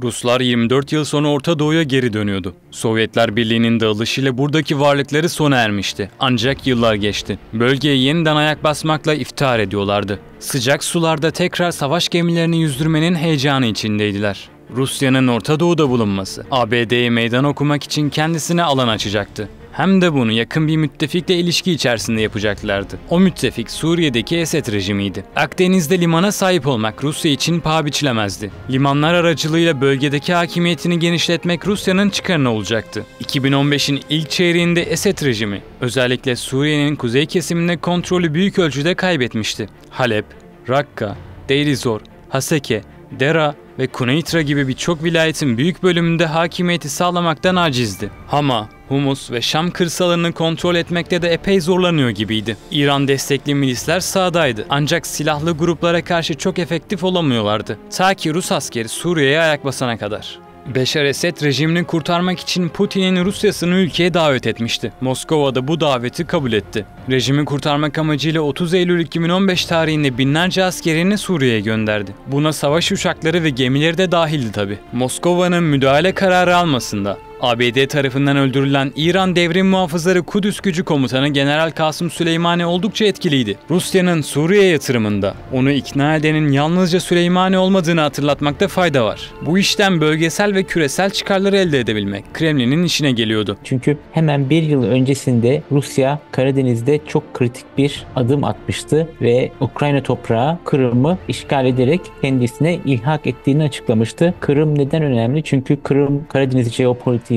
Ruslar 24 yıl sonra Orta Doğu'ya geri dönüyordu. Sovyetler Birliği'nin dağılışıyla buradaki varlıkları sona ermişti. Ancak yıllar geçti. Bölgeye yeniden ayak basmakla iftihar ediyorlardı. Sıcak sularda tekrar savaş gemilerini yüzdürmenin heyecanı içindeydiler. Rusya'nın Orta Doğu'da bulunması, ABD'ye meydan okumak için kendisine alan açacaktı. Hem de bunu yakın bir müttefikle ilişki içerisinde yapacaklardı. O müttefik Suriye'deki Esed rejimiydi. Akdeniz'de limana sahip olmak Rusya için paha biçilemezdi. Limanlar aracılığıyla bölgedeki hakimiyetini genişletmek Rusya'nın çıkarına olacaktı. 2015'in ilk çeyreğinde Esed rejimi özellikle Suriye'nin kuzey kesiminde kontrolü büyük ölçüde kaybetmişti. Halep, Rakka, Deir ez-Zor, Haseke, Dera ve Kuneytra gibi birçok vilayetin büyük bölümünde hakimiyeti sağlamaktan acizdi. Hama, Humus ve Şam kırsalını kontrol etmekte de epey zorlanıyor gibiydi. İran destekli milisler sağdaydı ancak silahlı gruplara karşı çok efektif olamıyorlardı. Ta ki Rus askeri Suriye'ye ayak basana kadar. Beşar Esed rejimini kurtarmak için Putin'in Rusya'sını ülkeye davet etmişti. Moskova da bu daveti kabul etti. Rejimi kurtarmak amacıyla 30 Eylül 2015 tarihinde binlerce askerini Suriye'ye gönderdi. Buna savaş uçakları ve gemileri de dahildi tabi. Moskova'nın müdahale kararı almasında ABD tarafından öldürülen İran Devrim Muhafızları Kudüs Gücü Komutanı General Kasım Süleymani oldukça etkiliydi. Rusya'nın Suriye yatırımında onu ikna edenin yalnızca Süleymani olmadığını hatırlatmakta fayda var. Bu işten bölgesel ve küresel çıkarları elde edebilmek Kremlin'in işine geliyordu. Çünkü hemen bir yıl öncesinde Rusya Karadeniz'de çok kritik bir adım atmıştı ve Ukrayna toprağı Kırım'ı işgal ederek kendisine ilhak ettiğini açıklamıştı. Kırım neden önemli? Çünkü Kırım Karadeniz jeopolitiğinde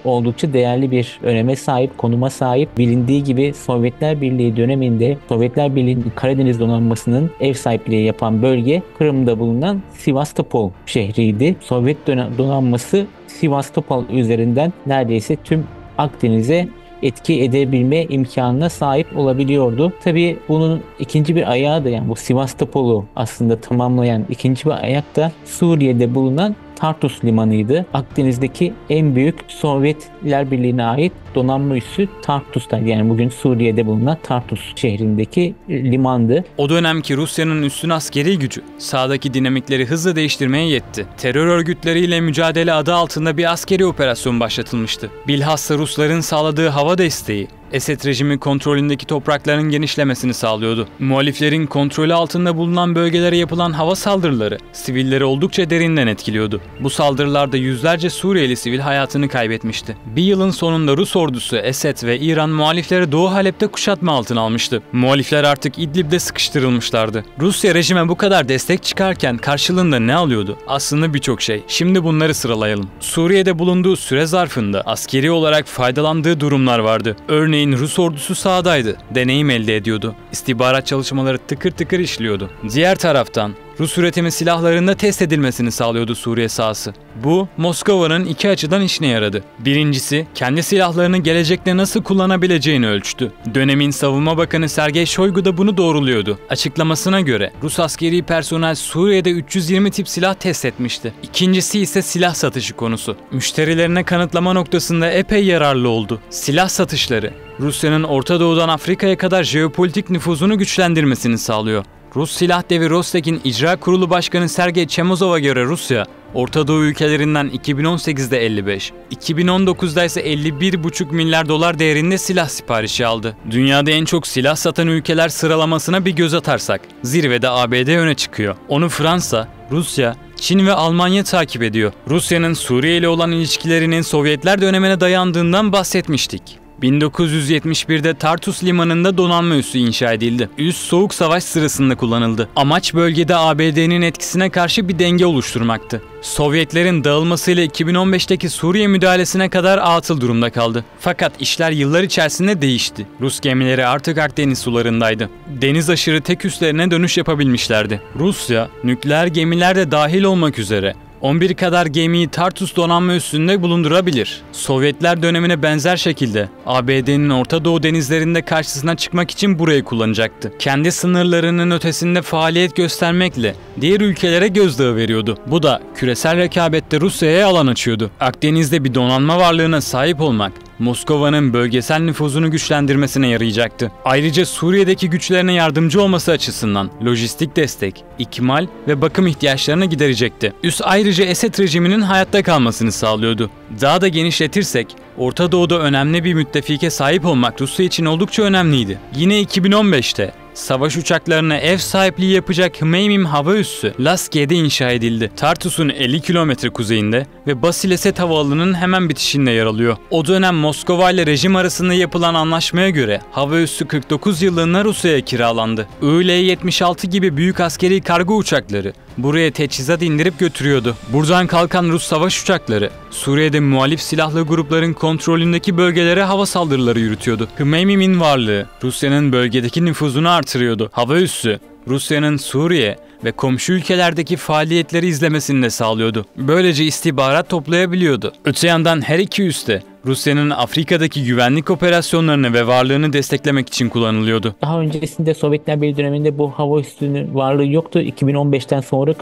oldukça değerli bir öneme sahip, konuma sahip. Bilindiği gibi Sovyetler Birliği döneminde Sovyetler Birliği'nin Karadeniz donanmasının ev sahipliği yapan bölge Kırım'da bulunan Sivastopol şehriydi. Sovyet donanması Sivastopol üzerinden neredeyse tüm Akdeniz'e etki edebilme imkanına sahip olabiliyordu. Tabii bunun ikinci bir ayağı da, yani bu Sivastopol'u aslında tamamlayan ikinci bir ayak da Suriye'de bulunan Tartus limanıydı. Akdeniz'deki en büyük Sovyetler Birliği'ne ait donanma üssü Tartus'taydı. Yani bugün Suriye'de bulunan Tartus şehrindeki limandı. O dönemki Rusya'nın üstün askeri gücü sahadaki dinamikleri hızla değiştirmeye yetti. Terör örgütleriyle mücadele adı altında bir askeri operasyon başlatılmıştı. Bilhassa Rusların sağladığı hava desteği Esed rejimi kontrolündeki toprakların genişlemesini sağlıyordu. Muhaliflerin kontrolü altında bulunan bölgelere yapılan hava saldırıları sivilleri oldukça derinden etkiliyordu. Bu saldırılarda yüzlerce Suriyeli sivil hayatını kaybetmişti. Bir yılın sonunda Rus ordusu Esed ve İran muhalifleri Doğu Halep'te kuşatma altına almıştı. Muhalifler artık İdlib'de sıkıştırılmışlardı. Rusya rejime bu kadar destek çıkarken karşılığında ne alıyordu? Aslında birçok şey. Şimdi bunları sıralayalım. Suriye'de bulunduğu süre zarfında askeri olarak faydalandığı durumlar vardı. Örneğin Rus ordusu sahadaydı. Deneyim elde ediyordu. İstihbarat çalışmaları tıkır tıkır işliyordu. Diğer taraftan Rus üretimi silahlarında test edilmesini sağlıyordu Suriye sahası. Bu, Moskova'nın iki açıdan işine yaradı. Birincisi, kendi silahlarını gelecekte nasıl kullanabileceğini ölçtü. Dönemin Savunma Bakanı Sergey Shoigu da bunu doğruluyordu. Açıklamasına göre Rus askeri personel Suriye'de 320 tip silah test etmişti. İkincisi ise silah satışı konusu. Müşterilerine kanıtlama noktasında epey yararlı oldu. Silah satışları, Rusya'nın Orta Doğu'dan Afrika'ya kadar jeopolitik nüfuzunu güçlendirmesini sağlıyor. Rus silah devi Rostek'in icra kurulu başkanı Sergey Chemozov'a göre Rusya, Orta Doğu ülkelerinden 2018'de 55, 2019'da ise 51,5 milyar dolar değerinde silah siparişi aldı. Dünyada en çok silah satan ülkeler sıralamasına bir göz atarsak, zirvede ABD öne çıkıyor. Onu Fransa, Rusya, Çin ve Almanya takip ediyor. Rusya'nın Suriye ile olan ilişkilerinin Sovyetler dönemine dayandığından bahsetmiştik. 1971'de Tartus limanında donanma üssü inşa edildi. Üs Soğuk Savaş sırasında kullanıldı. Amaç bölgede ABD'nin etkisine karşı bir denge oluşturmaktı. Sovyetlerin dağılmasıyla 2015'teki Suriye müdahalesine kadar atıl durumda kaldı. Fakat işler yıllar içerisinde değişti. Rus gemileri artık Akdeniz sularındaydı. Deniz aşırı tek üslerine dönüş yapabilmişlerdi. Rusya, nükleer gemiler de dahil olmak üzere 11 kadar gemiyi Tartus donanma üssünde bulundurabilir. Sovyetler dönemine benzer şekilde ABD'nin Orta Doğu denizlerinde karşısına çıkmak için burayı kullanacaktı. Kendi sınırlarının ötesinde faaliyet göstermekle diğer ülkelere gözdağı veriyordu. Bu da küresel rekabette Rusya'ya alan açıyordu. Akdeniz'de bir donanma varlığına sahip olmak Moskova'nın bölgesel nüfuzunu güçlendirmesine yarayacaktı. Ayrıca Suriye'deki güçlerine yardımcı olması açısından lojistik destek, ikmal ve bakım ihtiyaçlarını giderecekti. Üs ayrıca Esed rejiminin hayatta kalmasını sağlıyordu. Daha da genişletirsek, Orta Doğu'da önemli bir müttefike sahip olmak Rusya için oldukça önemliydi. Yine 2015'te savaş uçaklarına ev sahipliği yapacak Hmeymim hava üssü Laskiye'de inşa edildi. Tartus'un 50 kilometre kuzeyinde ve Basil-Esed havaalanının hemen bitişinde yer alıyor. O dönem Moskova ile rejim arasında yapılan anlaşmaya göre hava üssü 49 yıllığına Rusya'ya kiralandı. Il-76 gibi büyük askeri kargo uçakları buraya teçhizat indirip götürüyordu. Buradan kalkan Rus savaş uçakları Suriye'de muhalif silahlı grupların kontrolündeki bölgelere hava saldırıları yürütüyordu. Hmeymim'in varlığı Rusya'nın bölgedeki nüfuzunu artırıyordu. Hava üssü Rusya'nın Suriye ve komşu ülkelerdeki faaliyetleri izlemesini de sağlıyordu. Böylece istihbarat toplayabiliyordu. Öte yandan her iki üs de Rusya'nın Afrika'daki güvenlik operasyonlarını ve varlığını desteklemek için kullanılıyordu. Daha öncesinde Sovyetler Birliği döneminde bu hava üssünün varlığı yoktu. 2015'ten sonra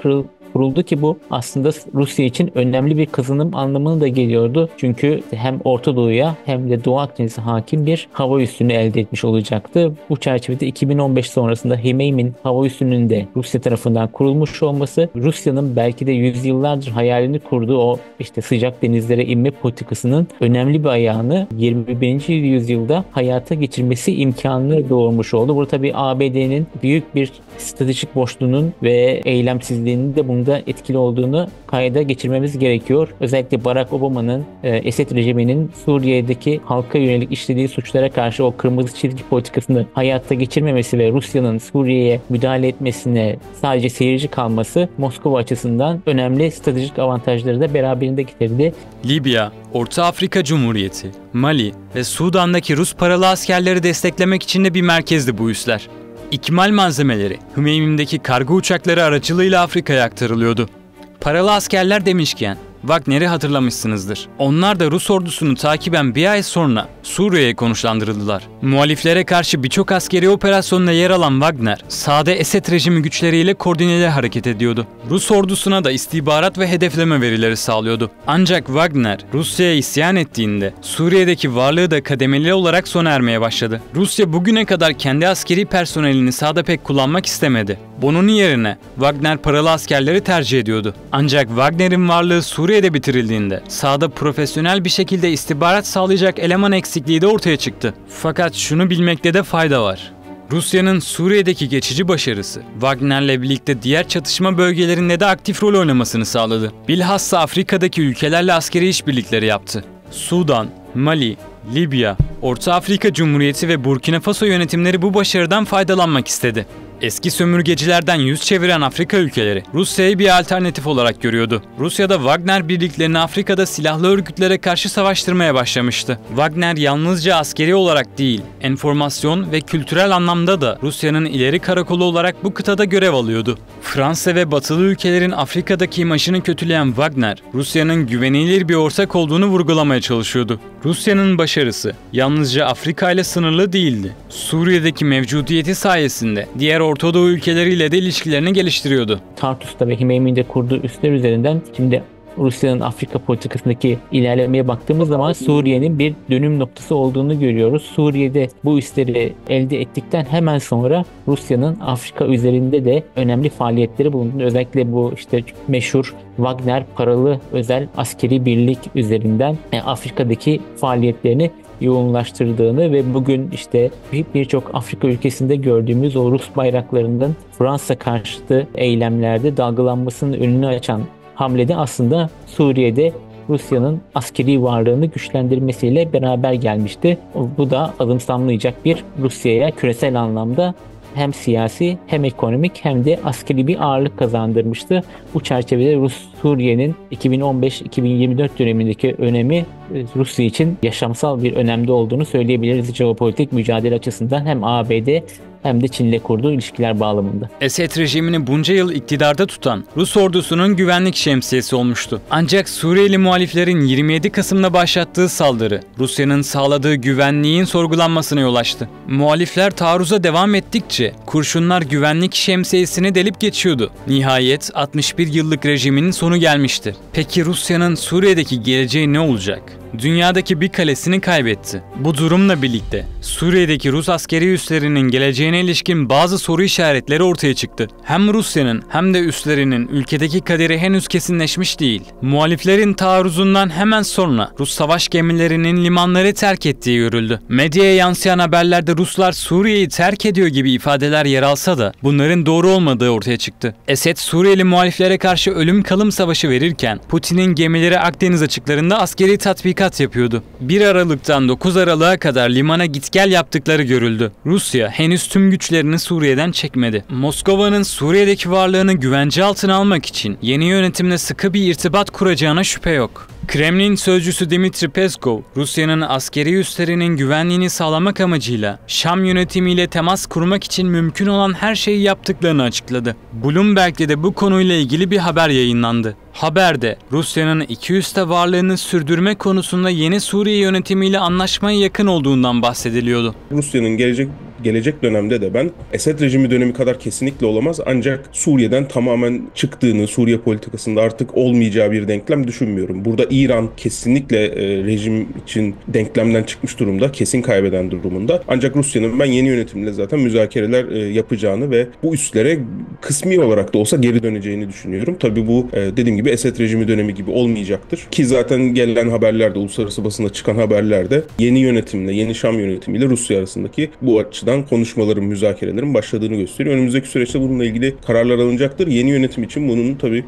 kuruldu ki bu aslında Rusya için önemli bir kazanım anlamına da geliyordu. Çünkü hem Orta Doğu'ya hem de Doğu Akdeniz'e hakim bir hava üssünü elde etmiş olacaktı. Bu çerçevede 2015 sonrasında Hmeymim hava üssünün de Rusya tarafından kurulmuş olması, Rusya'nın belki de yüzyıllardır hayalini kurduğu o işte sıcak denizlere inme politikasının önemli bir ayağını 21. yüzyılda hayata geçirmesi imkanını doğurmuş oldu. Burada tabii ABD'nin büyük bir stratejik boşluğunun ve eylemsizliğinin de bunda etkili olduğunu kayda geçirmemiz gerekiyor. Özellikle Barack Obama'nın Esed rejiminin Suriye'deki halka yönelik işlediği suçlara karşı o kırmızı çizgi politikasını hayata geçirmemesi ve Rusya'nın Suriye'ye müdahale etmesine sadece seyirci kalması Moskova açısından önemli stratejik avantajları da beraberinde getirdi. Libya, Orta Afrika Cumhuriyeti, Mali ve Sudan'daki Rus paralı askerleri desteklemek için de bir merkezdi bu üsler. İkmal malzemeleri Hmeymim'deki kargo uçakları aracılığıyla Afrika'ya aktarılıyordu. Paralı askerler demişken Wagner'i hatırlamışsınızdır. Onlar da Rus ordusunu takiben bir ay sonra Suriye'ye konuşlandırıldılar. Muhaliflere karşı birçok askeri operasyonda yer alan Wagner, sade Esed rejimi güçleriyle koordineli hareket ediyordu. Rus ordusuna da istihbarat ve hedefleme verileri sağlıyordu. Ancak Wagner, Rusya'ya isyan ettiğinde Suriye'deki varlığı da kademeli olarak sona ermeye başladı. Rusya bugüne kadar kendi askeri personelini sahada pek kullanmak istemedi. Bunun yerine Wagner paralı askerleri tercih ediyordu. Ancak Wagner'in varlığı Suriye'de bitirildiğinde sahada profesyonel bir şekilde istihbarat sağlayacak eleman eksikliği de ortaya çıktı. Fakat şunu bilmekte de fayda var. Rusya'nın Suriye'deki geçici başarısı, Wagner'le birlikte diğer çatışma bölgelerinde de aktif rol oynamasını sağladı. Bilhassa Afrika'daki ülkelerle askeri işbirlikleri yaptı. Sudan, Mali, Libya, Orta Afrika Cumhuriyeti ve Burkina Faso yönetimleri bu başarıdan faydalanmak istedi. Eski sömürgecilerden yüz çeviren Afrika ülkeleri Rusya'yı bir alternatif olarak görüyordu. Rusya da Wagner birliklerini Afrika'da silahlı örgütlere karşı savaştırmaya başlamıştı. Wagner yalnızca askeri olarak değil, enformasyon ve kültürel anlamda da Rusya'nın ileri karakolu olarak bu kıtada görev alıyordu. Fransa ve batılı ülkelerin Afrika'daki imajını kötüleyen Wagner, Rusya'nın güvenilir bir ortak olduğunu vurgulamaya çalışıyordu. Rusya'nın başarısı yalnızca Afrika ile sınırlı değildi. Suriye'deki mevcudiyeti sayesinde diğer Orta Doğu ülkeleriyle de ilişkilerini geliştiriyordu. Tartus'ta ve Hmeymim'de kurduğu üsler üzerinden şimdi Rusya'nın Afrika politikasındaki ilerlemeye baktığımız zaman Suriye'nin bir dönüm noktası olduğunu görüyoruz. Suriye'de bu üsleri elde ettikten hemen sonra Rusya'nın Afrika üzerinde de önemli faaliyetleri bulundu. Özellikle bu işte meşhur Wagner paralı özel askeri birlik üzerinden Afrika'daki faaliyetlerini yoğunlaştırdığını ve bugün işte birçok Afrika ülkesinde gördüğümüz o Rus bayraklarının Fransa karşıtı eylemlerde dalgalanmasının önünü açan hamlede aslında Suriye'de Rusya'nın askeri varlığını güçlendirmesiyle beraber gelmişti. Bu da adımsanmayacak bir Rusya'ya küresel anlamda hem siyasi hem ekonomik hem de askeri bir ağırlık kazandırmıştı. Bu çerçevede Suriye'nin 2015-2024 dönemindeki önemi Rusya için yaşamsal bir önemde olduğunu söyleyebiliriz. Jeopolitik mücadele açısından hem ABD hem de Çin'le kurduğu ilişkiler bağlamında. Esed rejimini bunca yıl iktidarda tutan Rus ordusunun güvenlik şemsiyesi olmuştu. Ancak Suriyeli muhaliflerin 27 Kasım'da başlattığı saldırı Rusya'nın sağladığı güvenliğin sorgulanmasına yol açtı. Muhalifler taarruza devam ettikçe kurşunlar güvenlik şemsiyesini delip geçiyordu. Nihayet 61 yıllık rejimin sonu gelmişti. Peki Rusya'nın Suriye'deki geleceği ne olacak? dünyadaki bir kalesini kaybetti. Bu durumla birlikte Suriye'deki Rus askeri üslerinin geleceğine ilişkin bazı soru işaretleri ortaya çıktı. Hem Rusya'nın hem de üslerinin ülkedeki kaderi henüz kesinleşmiş değil. Muhaliflerin taarruzundan hemen sonra Rus savaş gemilerinin limanları terk ettiği görüldü. Medyaya yansıyan haberlerde Ruslar Suriye'yi terk ediyor gibi ifadeler yer alsa da bunların doğru olmadığı ortaya çıktı. Esed Suriyeli muhaliflere karşı ölüm kalım savaşı verirken Putin'in gemileri Akdeniz açıklarında askeri tatbikat yapıyordu. 1 Aralık'tan 9 Aralık'a kadar limana git gel yaptıkları görüldü. Rusya henüz tüm güçlerini Suriye'den çekmedi. Moskova'nın Suriye'deki varlığını güvence altına almak için yeni yönetimle sıkı bir irtibat kuracağına şüphe yok. Kremlin sözcüsü Dmitri Peskov, Rusya'nın askeri üslerinin güvenliğini sağlamak amacıyla Şam yönetimiyle temas kurmak için mümkün olan her şeyi yaptıklarını açıkladı. Bloomberg'de de bu konuyla ilgili bir haber yayınlandı. Haberde Rusya'nın iki üste varlığını sürdürme konusunda yeni Suriye yönetimiyle anlaşmaya yakın olduğundan bahsediliyordu. Rusya'nın gelecek dönemde de ben Esed rejimi dönemi kadar kesinlikle olamaz, ancak Suriye'den tamamen çıktığını, Suriye politikasında artık olmayacağı bir denklem düşünmüyorum. Burada İran kesinlikle rejim için denklemden çıkmış durumda, kesin kaybeden durumunda. Ancak Rusya'nın ben yeni yönetimle zaten müzakereler yapacağını ve bu üslere kısmi olarak da olsa geri döneceğini düşünüyorum. Tabii bu dediğim gibi Esed rejimi dönemi gibi olmayacaktır. Ki zaten gelen haberlerde, uluslararası basında çıkan haberlerde yeni yönetimle, yeni Şam yönetimiyle Rusya arasındaki bu açıdan konuşmaların, müzakerelerin başladığını gösteriyor. Önümüzdeki süreçte bununla ilgili kararlar alınacaktır. Yeni yönetim için bunun tabii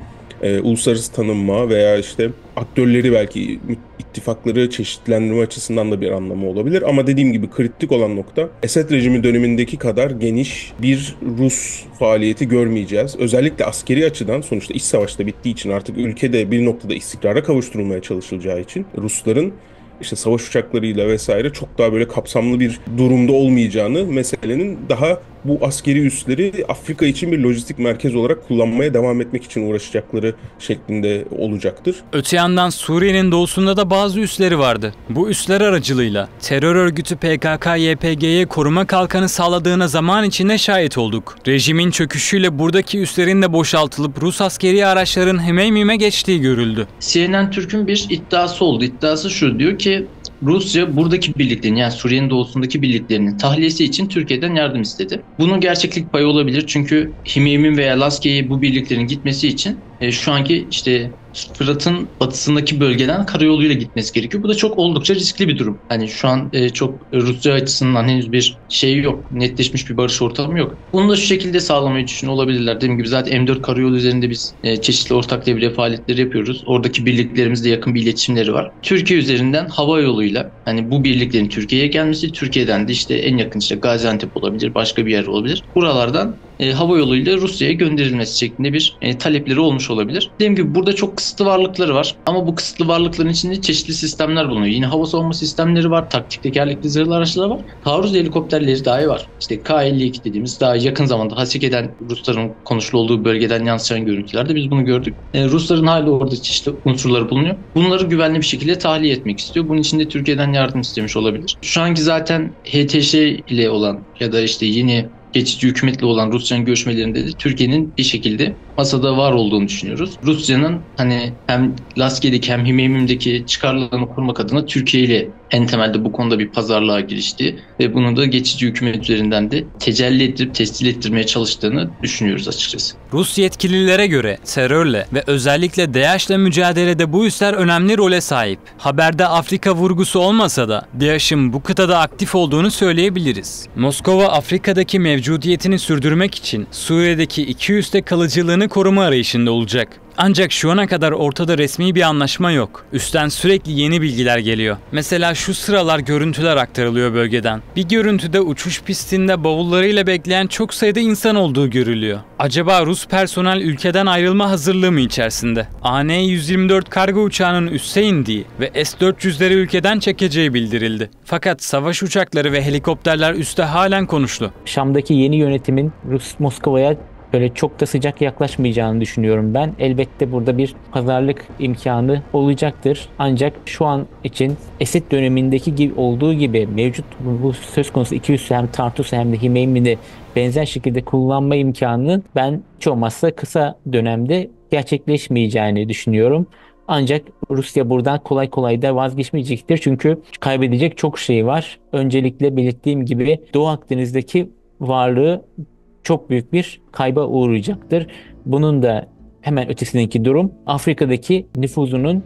uluslararası tanınma veya işte aktörleri, belki ittifakları çeşitlendirme açısından da bir anlamı olabilir. Ama dediğim gibi kritik olan nokta, Esed rejimi dönemindeki kadar geniş bir Rus faaliyeti görmeyeceğiz. Özellikle askeri açıdan, sonuçta iç savaşta bittiği için artık ülkede bir noktada istikrara kavuşturulmaya çalışılacağı için Rusların işte savaş uçaklarıyla vesaire çok daha böyle kapsamlı bir durumda olmayacağını, meselenin daha bu askeri üsleri Afrika için bir lojistik merkez olarak kullanmaya devam etmek için uğraşacakları şeklinde olacaktır. Öte yandan Suriye'nin doğusunda da bazı üsleri vardı. Bu üsler aracılığıyla terör örgütü PKK-YPG'ye koruma kalkanı sağladığına zaman içinde şahit olduk. Rejimin çöküşüyle buradaki üslerin de boşaltılıp Rus askeri araçların Hmeymim'e geçtiği görüldü. CNN Türk'ün bir iddiası oldu. İddiası şu, diyor ki Rusya buradaki birliklerin, yani Suriye'nin doğusundaki birliklerinin tahliyesi için Türkiye'den yardım istedi. Bunun gerçeklik payı olabilir, çünkü Hmeymim veya Laskiye'ye bu birliklerin gitmesi için şu anki işte Fırat'ın batısındaki bölgeden karayoluyla gitmesi gerekiyor. Bu da çok oldukça riskli bir durum. Hani şu an çok Rusya açısından henüz bir şey yok. Netleşmiş bir barış ortamı yok. Bunu da şu şekilde sağlamayı düşünüyor olabilirler. Dediğim gibi zaten M4 karayolu üzerinde biz çeşitli ortak devre faaliyetleri yapıyoruz. Oradaki birliklerimizle yakın bir iletişimleri var. Türkiye üzerinden hava yoluyla hani bu birliklerin Türkiye'ye gelmesi, Türkiye'den de işte en yakın işte Gaziantep olabilir, başka bir yer olabilir. Buralardan hava yoluyla Rusya'ya gönderilmesi şeklinde bir talepleri olmuş olabilir. Dediğim gibi burada çok kısıtlı varlıkları var. Ama bu kısıtlı varlıkların içinde çeşitli sistemler bulunuyor. Yine hava savunma sistemleri var, taktik tekerlekli zırhlı araçlar var. Taarruz helikopterleri dahi var. İşte K-52 dediğimiz daha yakın zamanda Hasike'den, Rusların konuşulu olduğu bölgeden yansıyan görüntülerde biz bunu gördük. Rusların hala orada çeşitli unsurları bulunuyor. Bunları güvenli bir şekilde tahliye etmek istiyor. Bunun için de Türkiye'den yardım istemiş olabilir. Şu anki zaten HTŞ ile olan ya da işte yeni geçici hükümetle olan Rusya'nın görüşmelerinde de Türkiye'nin bir şekilde masada var olduğunu düşünüyoruz. Rusya'nın hani hem Laskiye'deki hem Hmeymim'deki çıkarlarını korumak adına Türkiye ile en temelde bu konuda bir pazarlığa girişti ve bunu da geçici hükümet üzerinden de tecelli ettirip tescil ettirmeye çalıştığını düşünüyoruz açıkçası. Rus yetkililere göre terörle ve özellikle DAEŞ'le mücadelede bu üsler önemli role sahip. Haberde Afrika vurgusu olmasa da DAEŞ'in bu kıtada aktif olduğunu söyleyebiliriz. Moskova Afrika'daki mevcudiyetini sürdürmek için Suriye'deki iki üste kalıcılığını koruma arayışında olacak. Ancak şu ana kadar ortada resmi bir anlaşma yok. Üstten sürekli yeni bilgiler geliyor. Mesela şu sıralar görüntüler aktarılıyor bölgeden. Bir görüntüde uçuş pistinde bavullarıyla bekleyen çok sayıda insan olduğu görülüyor. Acaba Rus personel ülkeden ayrılma hazırlığı mı içerisinde? AN-124 kargo uçağının üsse indiği ve S-400'leri ülkeden çekeceği bildirildi. Fakat savaş uçakları ve helikopterler üste halen konuşlu. Şam'daki yeni yönetimin Moskova'ya böyle çok da sıcak yaklaşmayacağını düşünüyorum ben. Elbette burada bir pazarlık imkanı olacaktır. Ancak şu an için Esed dönemindeki gibi olduğu gibi mevcut bu söz konusu iki üssü hem Tartus'u hem de Hmeymim'i benzer şekilde kullanma imkanının ben hiç olmazsa kısa dönemde gerçekleşmeyeceğini düşünüyorum. Ancak Rusya buradan kolay kolay da vazgeçmeyecektir. Çünkü kaybedecek çok şey var. Öncelikle belirttiğim gibi Doğu Akdeniz'deki varlığı çok büyük bir kayba uğrayacaktır. Bunun da hemen ötesindeki durum Afrika'daki nüfuzunun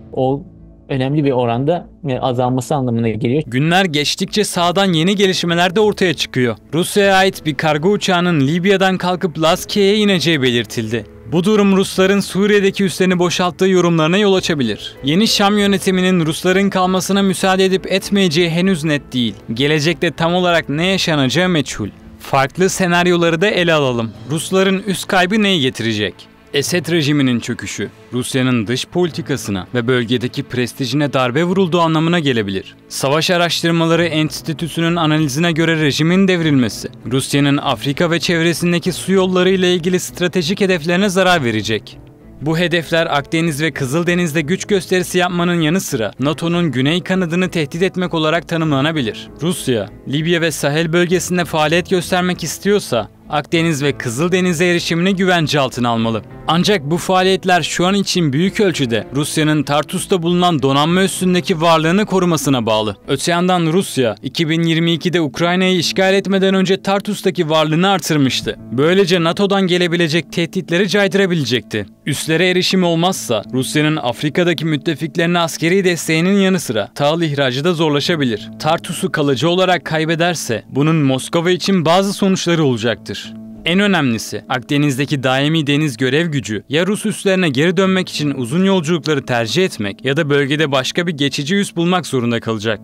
önemli bir oranda azalması anlamına geliyor. Günler geçtikçe sahadan yeni gelişmeler de ortaya çıkıyor. Rusya'ya ait bir kargo uçağının Libya'dan kalkıp Lazkiye'ye ineceği belirtildi. Bu durum Rusların Suriye'deki üslerini boşalttığı yorumlarına yol açabilir. Yeni Şam yönetiminin Rusların kalmasına müsaade edip etmeyeceği henüz net değil. Gelecekte tam olarak ne yaşanacağı meçhul. Farklı senaryoları da ele alalım. Rusların üst kaybı neyi getirecek? Esed rejiminin çöküşü, Rusya'nın dış politikasına ve bölgedeki prestijine darbe vurulduğu anlamına gelebilir. Savaş Araştırmaları Enstitüsü'nün analizine göre rejimin devrilmesi, Rusya'nın Afrika ve çevresindeki su yolları ile ilgili stratejik hedeflerine zarar verecek. Bu hedefler Akdeniz ve Kızıldeniz'de güç gösterisi yapmanın yanı sıra NATO'nun güney kanadını tehdit etmek olarak tanımlanabilir. Rusya, Libya ve Sahel bölgesinde faaliyet göstermek istiyorsa Akdeniz ve Kızıldeniz'e erişimini güvence altına almalı. Ancak bu faaliyetler şu an için büyük ölçüde Rusya'nın Tartus'ta bulunan donanma üssündeki varlığını korumasına bağlı. Öte yandan Rusya, 2022'de Ukrayna'yı işgal etmeden önce Tartus'taki varlığını artırmıştı. Böylece NATO'dan gelebilecek tehditleri caydırabilecekti. Üslere erişimi olmazsa Rusya'nın Afrika'daki müttefiklerine askeri desteğinin yanı sıra tahıl ihracı da zorlaşabilir. Tartus'u kalıcı olarak kaybederse bunun Moskova için bazı sonuçları olacaktır. En önemlisi Akdeniz'deki daimi deniz görev gücü ya Rus üslerine geri dönmek için uzun yolculukları tercih etmek ya da bölgede başka bir geçici üs bulmak zorunda kalacak.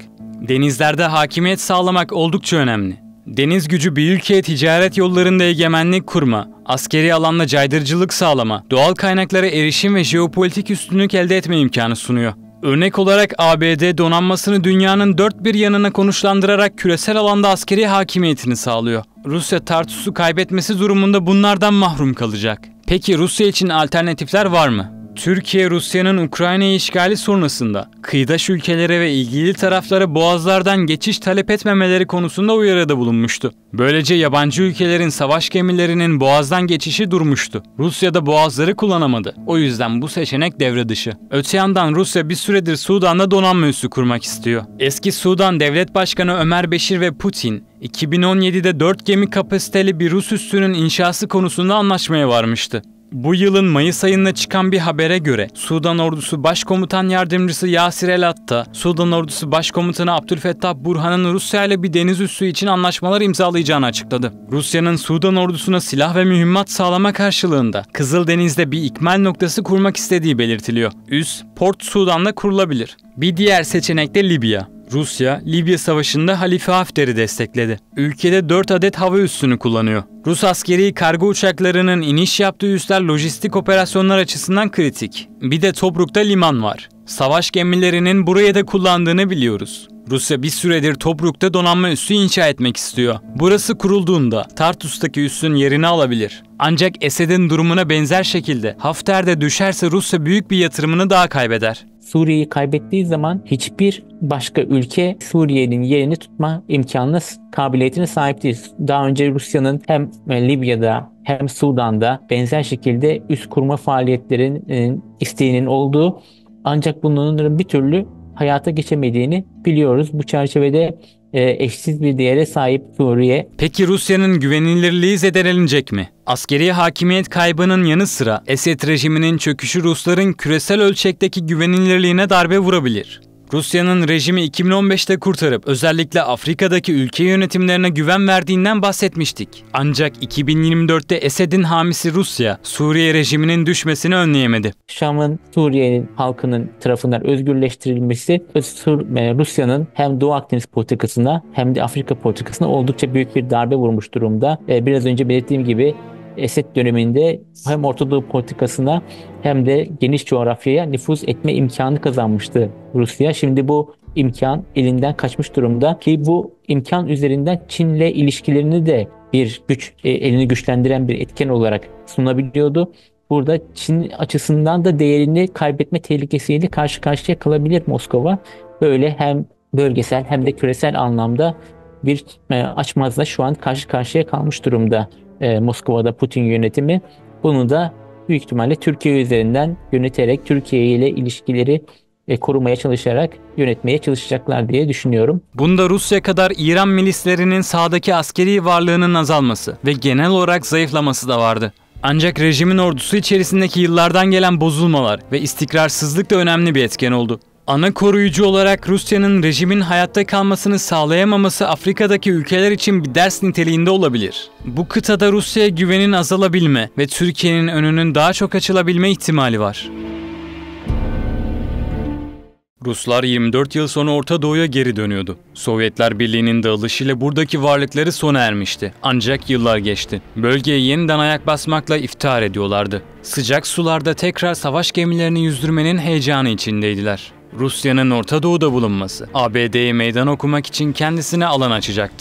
Denizlerde hakimiyet sağlamak oldukça önemli. Deniz gücü bir ülkeye ticaret yollarında egemenlik kurma, askeri alanda caydırıcılık sağlama, doğal kaynaklara erişim ve jeopolitik üstünlük elde etme imkanı sunuyor. Örnek olarak ABD donanmasını dünyanın dört bir yanına konuşlandırarak küresel alanda askeri hakimiyetini sağlıyor. Rusya Tartus'u kaybetmesi durumunda bunlardan mahrum kalacak. Peki Rusya için alternatifler var mı? Türkiye, Rusya'nın Ukrayna'yı işgali sonrasında kıyıdaş ülkelere ve ilgili taraflara boğazlardan geçiş talep etmemeleri konusunda uyarıda bulunmuştu. Böylece yabancı ülkelerin savaş gemilerinin boğazdan geçişi durmuştu. Rusya da boğazları kullanamadı. O yüzden bu seçenek devre dışı. Öte yandan Rusya bir süredir Sudan'da donanma üssü kurmak istiyor. Eski Sudan Devlet Başkanı Ömer Beşir ve Putin, 2017'de 4 gemi kapasiteli bir Rus üssünün inşası konusunda anlaşmaya varmıştı. Bu yılın Mayıs ayında çıkan bir habere göre Sudan Ordusu Başkomutan Yardımcısı Yasir El-Atta, Sudan Ordusu Başkomutanı Abdülfettah Burhan'ın Rusya ile bir deniz üssü için anlaşmalar imzalayacağını açıkladı. Rusya'nın Sudan Ordusu'na silah ve mühimmat sağlama karşılığında Kızıldeniz'de bir ikmal noktası kurmak istediği belirtiliyor. Üs, Port Sudan'da kurulabilir. Bir diğer seçenek de Libya. Rusya, Libya Savaşı'nda Halife Hafter'i destekledi. Ülkede 4 adet hava üssünü kullanıyor. Rus askeri kargo uçaklarının iniş yaptığı üsler lojistik operasyonlar açısından kritik. Bir de Tobruk'ta liman var. Savaş gemilerinin buraya da kullandığını biliyoruz. Rusya bir süredir Tobruk'ta donanma üssü inşa etmek istiyor. Burası kurulduğunda Tartus'taki üssün yerini alabilir. Ancak Esed'in durumuna benzer şekilde Hafter de düşerse Rusya büyük bir yatırımını daha kaybeder. Suriye'yi kaybettiği zaman hiçbir başka ülke Suriye'nin yerini tutma imkanına, kabiliyetine sahip değil. Daha önce Rusya'nın hem Libya'da hem Sudan'da benzer şekilde üs kurma faaliyetlerinin isteğinin olduğu, ancak bunların bir türlü hayata geçemediğini biliyoruz. Bu çerçevede eşsiz bir değere sahip Suriye. Peki Rusya'nın güvenilirliği zedelenecek mi? Askeri hakimiyet kaybının yanı sıra Esed rejiminin çöküşü Rusların küresel ölçekteki güvenilirliğine darbe vurabilir. Rusya'nın rejimi 2015'te kurtarıp özellikle Afrika'daki ülke yönetimlerine güven verdiğinden bahsetmiştik. Ancak 2024'te Esed'in hamisi Rusya, Suriye rejiminin düşmesini önleyemedi. Şam'ın Suriye'nin halkının tarafından özgürleştirilmesi Rusya'nın hem Doğu Akdeniz politikasına hem de Afrika politikasına oldukça büyük bir darbe vurmuş durumda. Biraz önce belirttiğim gibi Esed döneminde hem Orta Doğu politikasına hem de geniş coğrafyaya nüfuz etme imkanı kazanmıştı Rusya. Şimdi bu imkan elinden kaçmış durumda ki bu imkan üzerinden Çin'le ilişkilerini de bir elini güçlendiren bir etken olarak sunabiliyordu. Burada Çin açısından da değerini kaybetme tehlikesiyle karşı karşıya kalabilir Moskova. Böyle hem bölgesel hem de küresel anlamda bir açmazla şu an karşı karşıya kalmış durumda Moskova'da Putin yönetimi. Bunu da büyük ihtimalle Türkiye üzerinden yöneterek Türkiye ile ilişkileri korumaya çalışarak yönetmeye çalışacaklar diye düşünüyorum. Bunda Rusya kadar İran milislerinin sahadaki askeri varlığının azalması ve genel olarak zayıflaması da vardı. Ancak rejimin ordusu içerisindeki yıllardan gelen bozulmalar ve istikrarsızlık da önemli bir etken oldu. Ana koruyucu olarak Rusya'nın rejimin hayatta kalmasını sağlayamaması Afrika'daki ülkeler için bir ders niteliğinde olabilir. Bu kıtada Rusya'ya güvenin azalabilme ve Türkiye'nin önünün daha çok açılabilme ihtimali var. Ruslar 24 yıl sonra Orta Doğu'ya geri dönüyordu. Sovyetler Birliği'nin dağılışıyla buradaki varlıkları sona ermişti. Ancak yıllar geçti. Bölgeye yeniden ayak basmakla iftihar ediyorlardı. Sıcak sularda tekrar savaş gemilerini yüzdürmenin heyecanı içindeydiler. Rusya'nın Orta Doğu'da bulunması, ABD'ye meydan okumak için kendisine alan açacaktı.